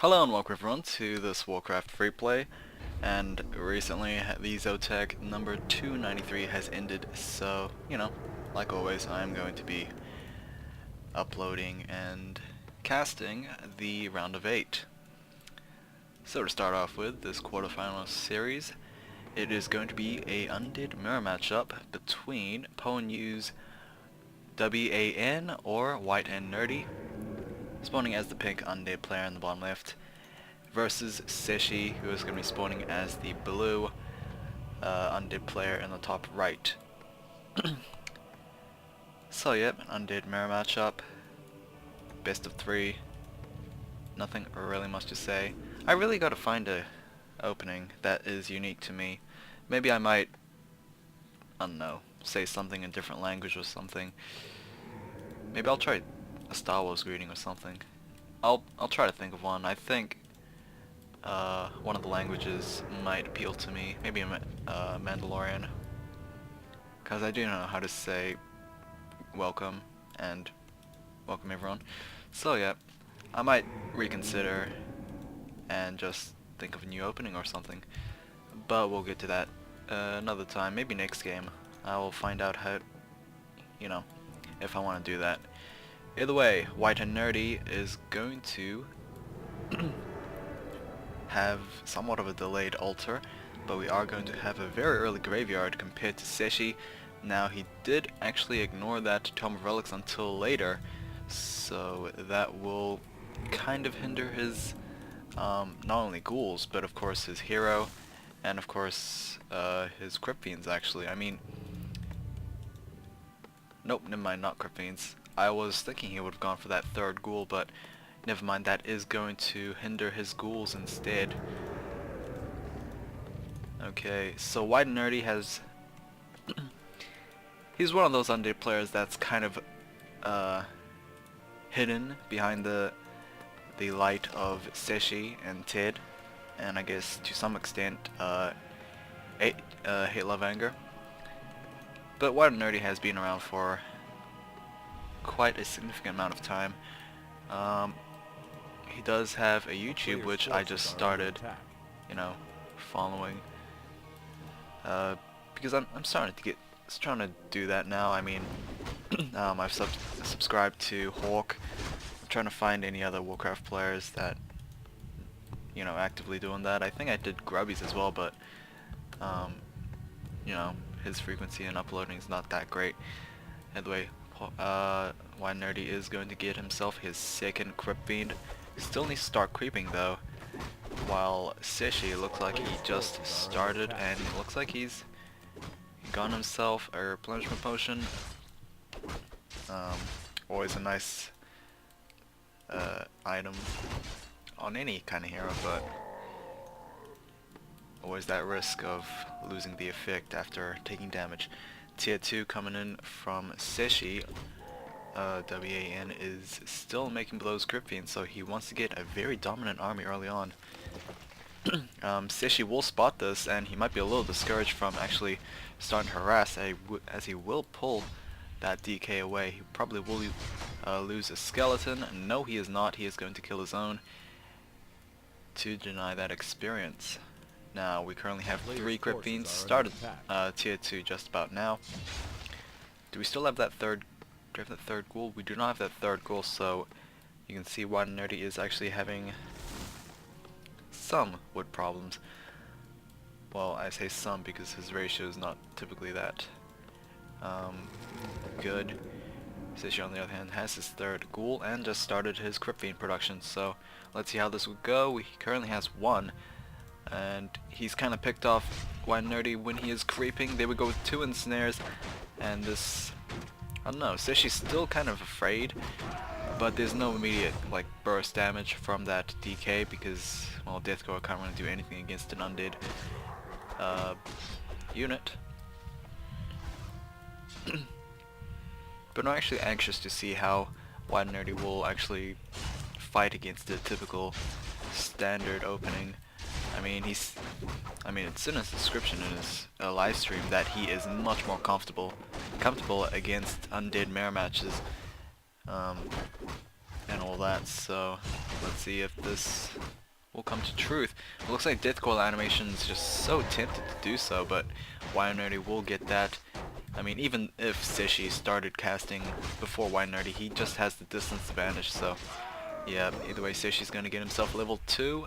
Hello and welcome everyone to this Warcraft free play, and recently the ZOTAC number 293 has ended, so, like always, I'm going to be uploading and casting the round of 8. So to start off with this quarterfinal series, it is going to be a Undead mirror matchup between Poenu's WaN or WhiteAndNerdy, spawning as the pink undead player in the bottom left, versus Cechi, who is going to be spawning as the blue undead player in the top right. So yep, an undead mirror matchup, best of 3, nothing really much to say. I really gotta find a opening that is unique to me. Maybe I might, I don't know, say something in different language or something. Maybe I'll try a Star Wars greeting or something. I'll try to think of one. I think one of the languages might appeal to me. Maybe Mandalorian, because I do know how to say welcome and welcome everyone. So yeah, I might reconsider and just think of a new opening or something. But we'll get to that another time. Maybe next game. I will find out how, if I want to do that. Either way, WhiteAndNerdy is going to have somewhat of a delayed altar, but we are going to have a very early graveyard compared to Cechi. Now he did actually ignore that Tome of Relics until later, so that will kind of hinder his not only ghouls, but of course his hero, and of course his Crypt Fiends actually. I mean, nope, never mind, not Crypt Fiends. I was thinking he would have gone for that third ghoul, but never mind, that is going to hinder his ghouls instead. Okay, so WhiteAndNerdy has... he's one of those undead players that's kind of hidden behind the light of Cechi and Ted, and I guess to some extent Hate Love Anger. But WhiteAndNerdy has been around for quite a significant amount of time. He does have a YouTube which I just started, following, because I'm starting to trying to do that now. I mean, I've subscribed to Hawk. I'm trying to find any other Warcraft players that, actively doing that. I think I did Grubby's as well, but his frequency and uploading is not that great. Anyway, WhiteAndNerdy is going to get himself his second Crypt Fiend. Still needs to start creeping though, while Cechi looks like he just started, and it looks like he's gotten himself a replenishment potion. Always a nice item on any kind of hero, but always that risk of losing the effect after taking damage. Tier 2 coming in from Cechi. WaN is still making blows Crypt Fiends, so he wants to get a very dominant army early on. Cechi will spot this, and he might be a little discouraged from actually starting to harass, as he will pull that DK away. He probably will lose a skeleton. No, he is not. He is going to kill his own to deny that experience. Now, we currently have 3 Crypt Fiends started tier 2 just about now. Do we still have that third ghoul? We do not have that third ghoul, so you can see WhiteAndNerdy is actually having some wood problems. Well, I say some because his ratio is not typically that good. Cechi, on the other hand, has his third ghoul and just started his Crypt Fiend production, so let's see how this would go. He currently has 1, and he's kind of picked off WhiteAndNerdy when he is creeping. They would go with 2 ensnares, and this, I don't know, Cechi's still kind of afraid, but there's no immediate burst damage from that DK because, well, Deathcore can't really do anything against an undead unit. But I'm actually anxious to see how WhiteAndNerdy will actually fight against the typical standard opening. I mean, it's in his description in his live stream that he is much more comfortable against undead mirror matches. and all that, so let's see if this will come to truth. It looks like Death Coil animation is just so tempted to do so, but WhiteAndNerdy will get that. I mean, even if Cechi started casting before WhiteAndNerdy, he just has the distance advantage, so yeah, either way Cechi's gonna get himself level 2.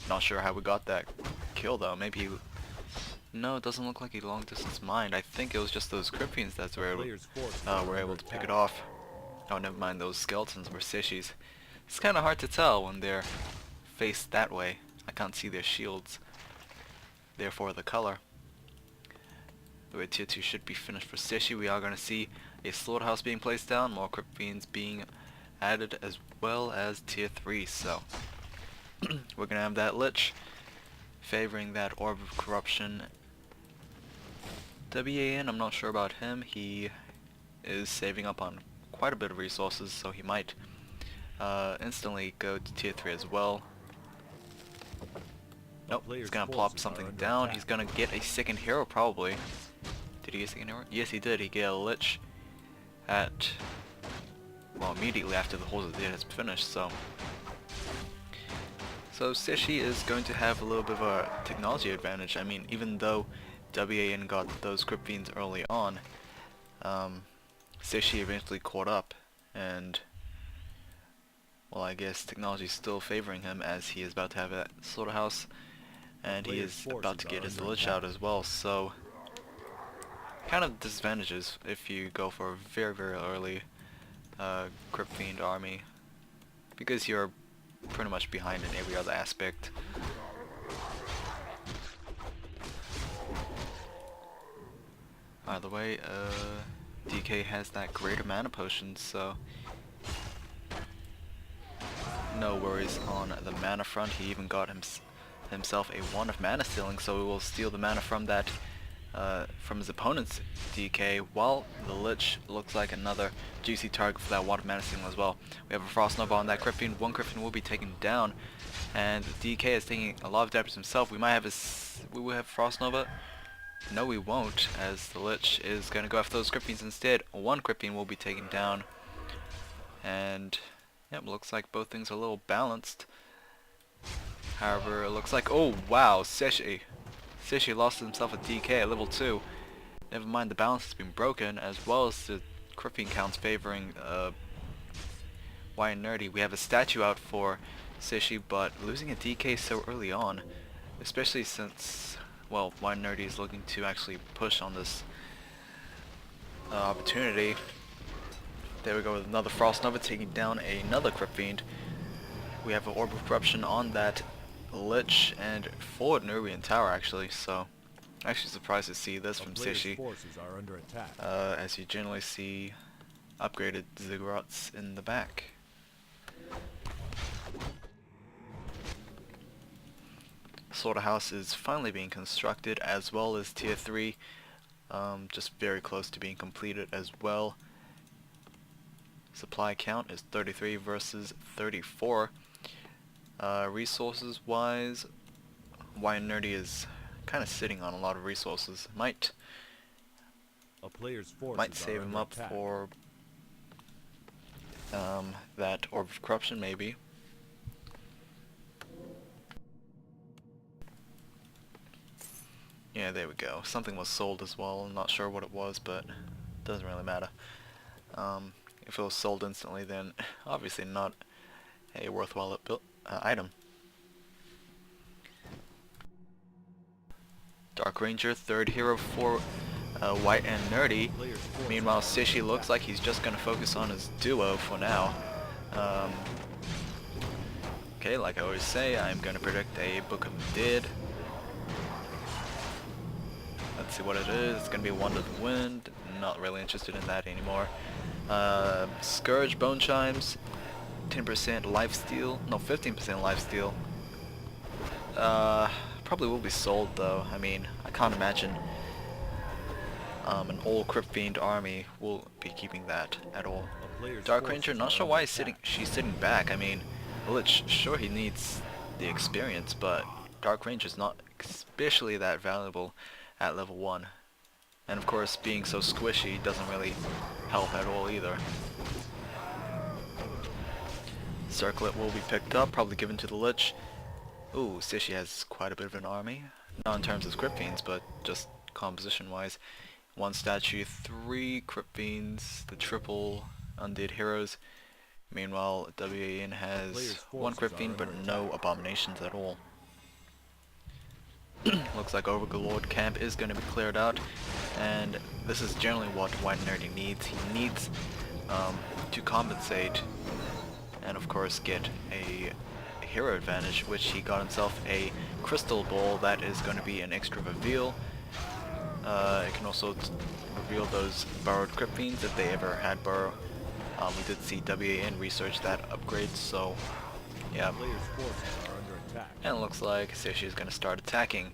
Not sure how we got that kill though. Maybe he... No, it doesn't look like he long distance mined. I think it was just those Cryptians that were able to pick it off. Oh, never mind, those skeletons were Cechi's. It's kinda hard to tell when they're faced that way. I can't see their shields, therefore the color. The way tier 2 should be finished for Cechi. We are going to see a slaughterhouse being placed down, more Crypt Fiends being added, as well as tier 3, so we're going to have that Lich favoring that Orb of Corruption. WaN, I'm not sure about him. He is saving up on quite a bit of resources, so he might instantly go to tier 3 as well. Nope, he's gonna plop something down. He's gonna get a second hero probably. Did he get a second hero? Yes, he did. He get a Lich at, well, immediately after the Halls of the Dead has finished, so Cechi is going to have a little bit of a technology advantage. I mean, even though WaN got those Crypt Fiends early on, Cechi eventually caught up, and well, I guess technology is still favoring him as he is about to have a slaughterhouse, and he is about to get his Lich out as well, so kind of disadvantages if you go for a very, very early Crypt Fiend army, because you're pretty much behind in every other aspect. Either way, DK has that greater mana potion, so no worries on the mana front. He even got himself a 1 of mana stealing, so he will steal the mana from that from his opponent's DK, while the Lich looks like another juicy target for that 1 of mana stealing as well. We have a Frost Nova on that Crypt Fiend. 1 Crypt Fiend will be taken down, and DK is taking a lot of damage himself. We might have we will have Frost Nova. No, we won't, as the Lich is going to go after those Crypt Fiends instead. 1 Crypt Fiend will be taken down, and yep, looks like both things are a little balanced. However, it looks like, oh wow, Cechi lost himself a DK at level 2. Never mind, the balance has been broken, as well as the Crypt Fiend counts favoring WhiteAndNerdy. We have a statue out for Cechi, but losing a DK so early on, especially since, well, WhiteAndNerdy is looking to actually push on this opportunity. There we go with another Frost Nova taking down another Crypt Fiend. We have an Orb of Corruption on that Lich and forward Nubian Tower actually, so actually surprised to see this from Cechi, as you generally see upgraded ziggurats in the back. Slaughterhouse is finally being constructed, as well as tier 3, just very close to being completed as well. Supply count is 33 versus 34. Resources wise, WhiteAndNerdy is kind of sitting on a lot of resources. Might save him up for that Orb of Corruption maybe. Yeah, there we go. Something was sold as well. I'm not sure what it was, but it doesn't really matter. If it was sold instantly, then obviously not a worthwhile item. Dark Ranger, third hero for WhiteAndNerdy. Meanwhile, Cechi looks like he's just going to focus on his duo for now. Okay, like I always say, I'm going to predict a Book of the Dead. Let's see what it is. It's going to be Wand of the Wind. Not really interested in that anymore. Scourge, Bone Chimes, 10% lifesteal. No, 15% lifesteal. Probably will be sold though. I mean, I can't imagine an old Crypt Fiend army will be keeping that at all. Dark Ranger, not sure why she's sitting back. I mean, Lich, sure he needs the experience, but Dark Ranger's not especially that valuable at level 1. And of course, being so squishy doesn't really help at all either. Circlet will be picked up, probably given to the Lich. Ooh, Cechi has quite a bit of an army. Not in terms of Crypt Fiends, but just composition wise. 1 statue, 3 Crypt Fiends, the triple undead heroes. Meanwhile, WaN has 1 Crypt Fiend but no abominations at all. Looks like Overlord camp is going to be cleared out, and this is generally what WhiteAndNerdy needs. He needs to compensate and of course get a hero advantage, which he got himself a crystal ball that is going to be an extra reveal. It can also reveal those burrowed Crypt Fiends if they ever had burrow. We did see WaN research that upgrade, so yeah. And it looks like Cechi is going to start attacking.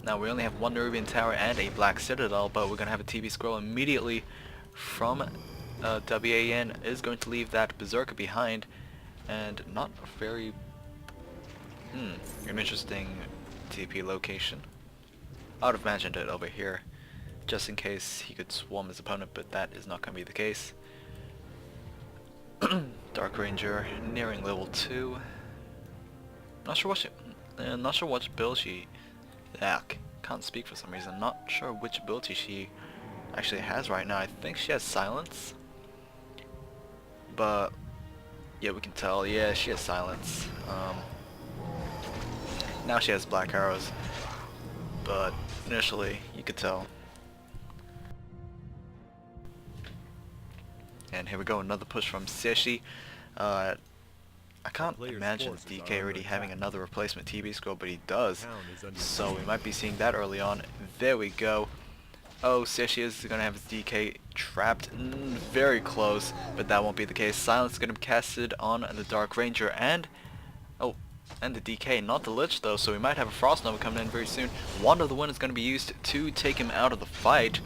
Now we only have 1 Nerubian Tower and a Black Citadel, but we're going to have a TB scroll immediately from WaN is going to leave that Berserker behind, and not a very an interesting TP location. I would have imagined it over here, just in case he could swarm his opponent, but that is not going to be the case. Dark Ranger nearing level 2. Not sure what build she. Can't speak for some reason. Not sure which ability she actually has right now. I think she has silence, but yeah, we can tell. Yeah, she has silence. Now she has black arrows, but initially you could tell. And here we go, another push from Cechi. I can't imagine DK already having another replacement TB scroll, but he does. So we might be seeing that early on. There we go. Oh, Cechi is going to have his DK trapped very close, but that won't be the case. Silence is going to be casted on the Dark Ranger and the DK, not the Lich though, so we might have a Frost Nova coming in very soon. Wand of the Wind is going to be used to take him out of the fight,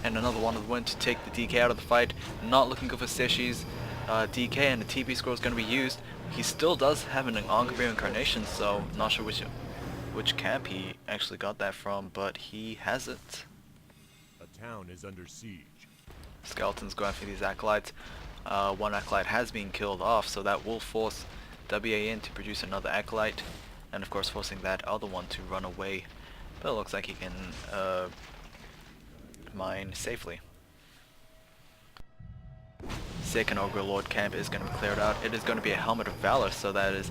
and another Wand of the Wind to take the DK out of the fight. Not looking good for Cechi's DK, and the TB scroll is going to be used. He still does have an Angry Incarnation, so not sure which camp he actually got that from, but he has it. A town is under siege. Skeletons go after these acolytes. 1 acolyte has been killed off, so that will force WaN to produce another acolyte, and of course forcing that other one to run away. But it looks like he can mine safely. Second Overlord camp is going to be cleared out. It is going to be a Helmet of Valor, so that is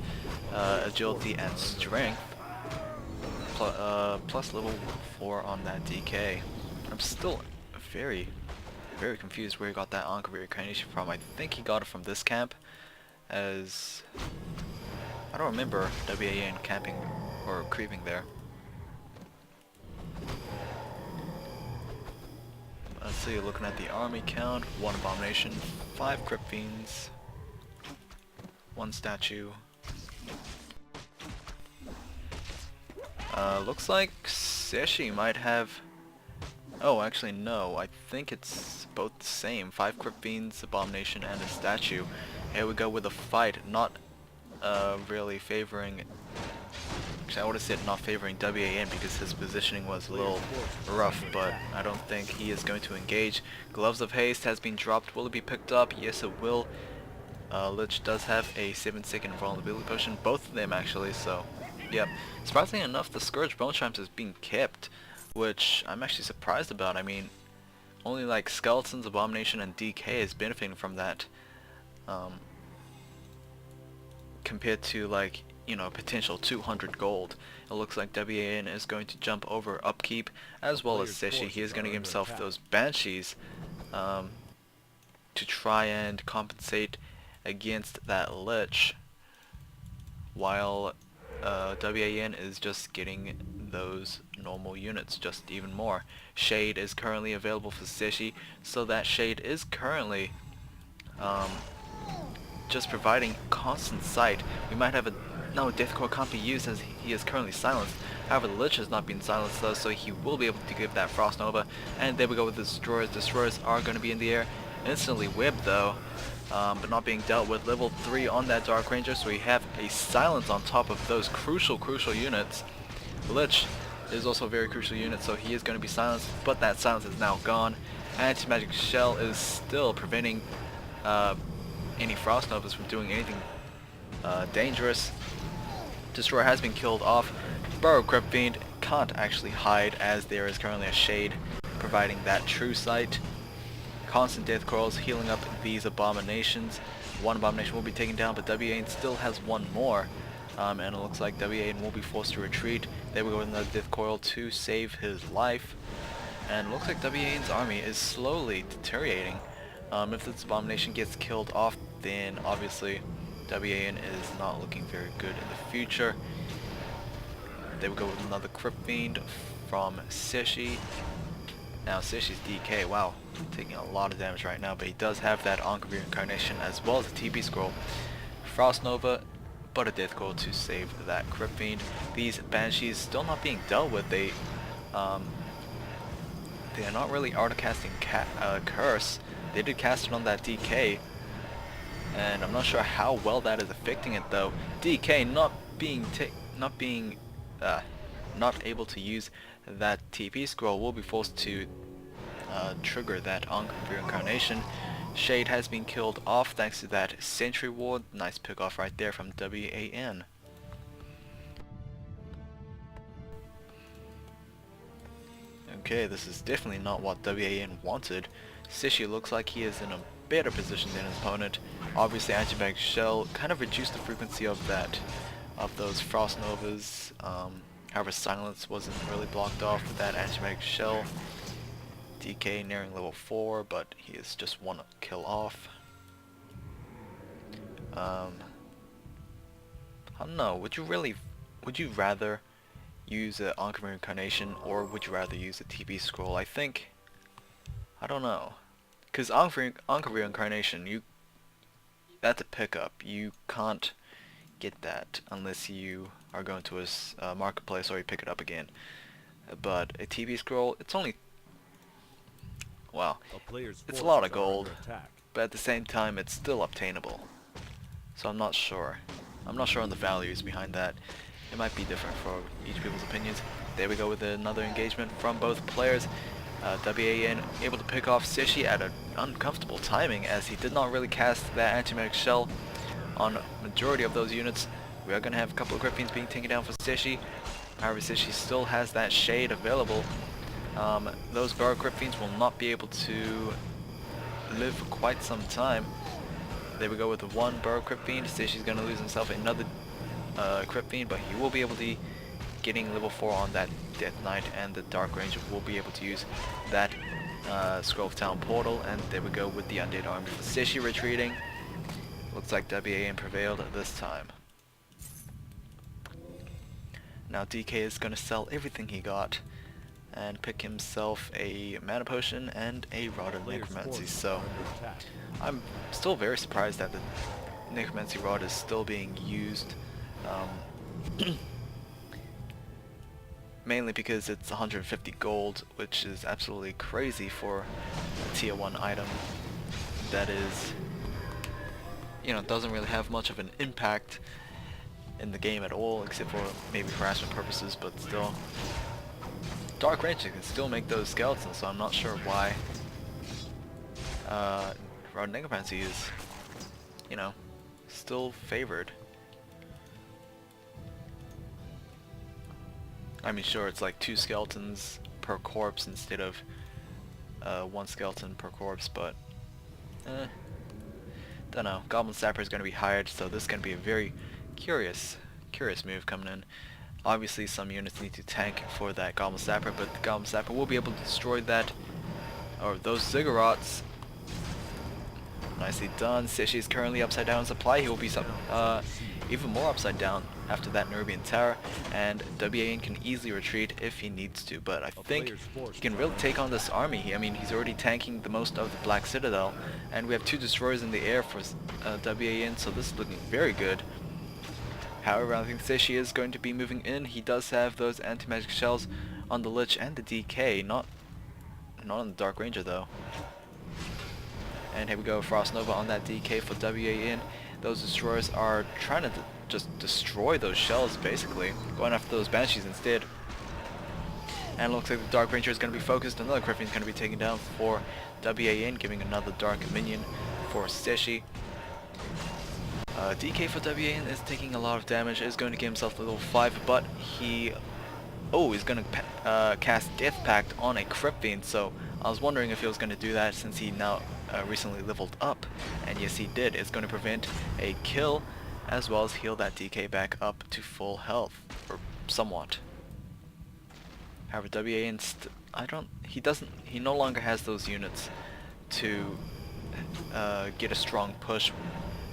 agility and strength, plus level 4 on that DK. I'm still very confused where he got that Angry Incarnation from. I think he got it from this camp, as I don't remember WaN camping or creeping there. Let's see, looking at the army count, 1 Abomination, 5 Crypt Fiends, 1 statue. Looks like Cechi might have... Oh, actually no, I think it's both the same. 5 Crypt Fiends, Abomination, and a statue. Here we go with a fight, not really favoring... Actually, I would have said not favoring WaN because his positioning was a little rough, but I don't think he is going to engage. Gloves of Haste has been dropped. Will it be picked up? Yes, it will. Lich does have a 7-second vulnerability potion, both of them actually, so yep. Surprisingly enough, the Scourge Bone Chimes is being kept, which I'm actually surprised about. I mean, only like Skeletons, Abomination, and DK is benefiting from that, compared to, like, you know, potential 200 gold. It looks like WaN is going to jump over Upkeep as well as Cechi. He is going to give himself those Banshees to try and compensate against that Lich, while WaN is just getting those normal units just even more. Shade is currently available for Cechi, so that Shade is currently just providing constant sight. We might have a... No, Deathcore can't be used as he is currently silenced. However, the Lich has not been silenced though, so he will be able to give that Frost Nova. And there we go with the Destroyers. Destroyers are going to be in the air. Instantly webbed though, but not being dealt with. Level 3 on that Dark Ranger, so we have a silence on top of those crucial units. The Lich is also a very crucial unit, so he is going to be silenced, but that silence is now gone. Anti-Magic Shell is still preventing any Frost Novas from doing anything dangerous. Destroyer has been killed off. Burrow Crypt Fiend can't actually hide as there is currently a shade providing that true sight. Constant death coils healing up these abominations. One abomination will be taken down, but WaN still has one more. And it looks like WaN will be forced to retreat. There we go with another death coil to save his life. And it looks like WaN's army is slowly deteriorating. If this abomination gets killed off, then obviously WaN is not looking very good in the future. There we go with another Crypt Fiend from Cechi. Now Cechi's DK, wow, taking a lot of damage right now, but he does have that Ankh of Reincarnation as well as the TP scroll. Frost Nova, but a death coil to save that Crypt Fiend. These Banshees still not being dealt with. They are not really auto-casting Curse. They did cast it on that DK, and I'm not sure how well that is affecting it though. DK not able to use that TP scroll will be forced to trigger that Ankh of Reincarnation. Shade has been killed off thanks to that Sentry Ward. Nice pick off right there from WaN. Okay, this is definitely not what WaN wanted. Cechi looks like he is in a better position than his opponent. Obviously Anti-Mag Shell kind of reduced the frequency of those Frost Novas. However, Silence wasn't really blocked off with that Anti-Mag Shell. DK nearing level 4, but he is just one kill off. I don't know, would you rather use an Ankh of Reincarnation, or would you rather use a TP scroll? I don't know. Because Ankh of Reincarnation, that's a pickup. You can't get that unless you are going to a marketplace or you pick it up again. But a TP scroll, it's only, well, it's a lot of gold, but at the same time it's still obtainable. So I'm not sure. I'm not sure on the values behind that. It might be different for each people's opinions. There we go with another engagement from both players. WaN able to pick off Cechi at an uncomfortable timing, as he did not really cast that Anti-Mag Shell on majority of those units. We are going to have a couple of Crypt Fiends being taken down for Cechi. However, Cechi still has that shade available. Those Burrow Crypt Fiends will not be able to live for quite some time. There we go with the one Burrow Crypt Fiend. Cechi's going to lose himself another Crypt Fiend, but he will be able to be getting level 4 on that Death Knight, and the Dark Ranger will be able to use that Scroll of Town portal. And there we go with the Undead Army for Cechi retreating. Looks like WaN prevailed this time. Now DK is going to sell everything he got and pick himself a Mana Potion and a Rod of Necromancy. So I'm still very surprised that the Necromancy Rod is still being used. Mainly because it's 150 gold, which is absolutely crazy for a tier 1 item that is, doesn't really have much of an impact in the game at all, except for maybe harassment purposes, but still. Dark Ranger can still make those skeletons, so I'm not sure why Rod Necromancy is, still favored. I mean, sure, it's like 2 skeletons per corpse instead of 1 skeleton per corpse, but don't know. Goblin Sapper is going to be hired, so this is going to be a very curious move coming in. Obviously, some units need to tank for that Goblin Sapper, but the Goblin Sapper will be able to destroy that, or those Ziggurats. Nicely done. Cechi is currently upside down in supply. He will be even more upside down after that Nerubian Tower, and WaN can easily retreat if he needs to, but I think he can really take on this army. I mean, he's already tanking the most of the Black Citadel, and we have 2 destroyers in the air for WaN, so this is looking very good. However, I think Cechi is going to be moving in. He does have those anti-magic shells on the Lich and the DK, not on the Dark Ranger though. And here we go, Frost Nova on that DK for WaN. Those destroyers are trying to just destroy those shells, basically, going after those Banshees instead. And it looks like the Dark Ranger is going to be focused. Another Crypt Fiend is going to be taken down for WaN, giving another Dark Minion for Cechi. DK for WaN is taking a lot of damage, is going to get himself to level 5, but he... Oh, he's going to cast Death Pact on a Crypt Fiend, so I was wondering if he was going to do that since he now recently leveled up, and yes he did. It's going to prevent a kill, as well as heal that DK back up to full health, or somewhat. However, WaN he no longer has those units to get a strong push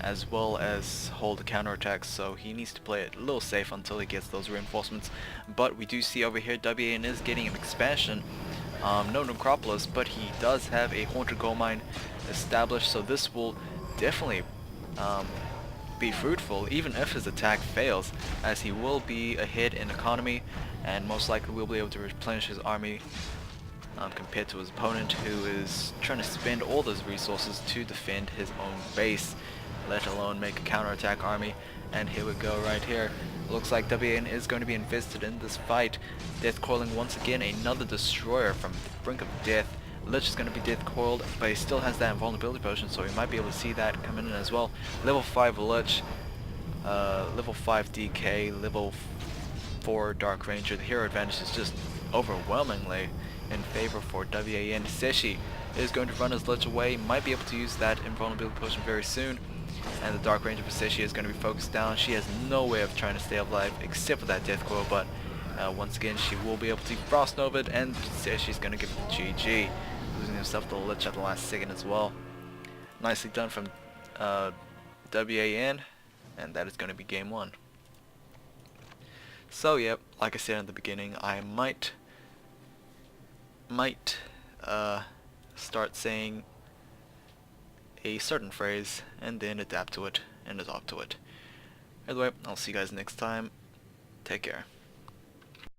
as well as hold a counterattack, so he needs to play it a little safe until he gets those reinforcements. But we do see over here WaN is getting an expansion, no Necropolis, but he does have a Haunted Gold Mine established, so this will definitely be fruitful even if his attack fails, as he will be ahead in economy and most likely will be able to replenish his army compared to his opponent, who is trying to spend all those resources to defend his own base, let alone make a counterattack army. And here we go right here. Looks like WaN is going to be invested in this fight. Death coiling once again, another destroyer from the brink of death. Lich is going to be death coiled, but he still has that invulnerability potion, so he might be able to see that coming in as well. Level 5 Lich, level 5 DK, level 4 Dark Ranger. The hero advantage is just overwhelmingly in favor for WaN. Cechi is going to run his Lich away, might be able to use that invulnerability potion very soon. And the Dark Ranger for Cechi is going to be focused down. She has no way of trying to stay alive except for that death coil, but once again she will be able to Frost Nova it, and Cechi's going to give it the GG, losing himself the Lich at the last second as well. Nicely done from WaN, and that is going to be game 1. So yep, like I said in the beginning, I might start saying a certain phrase and then adapt to it and adopt to it. Anyway, I'll see you guys next time. Take care.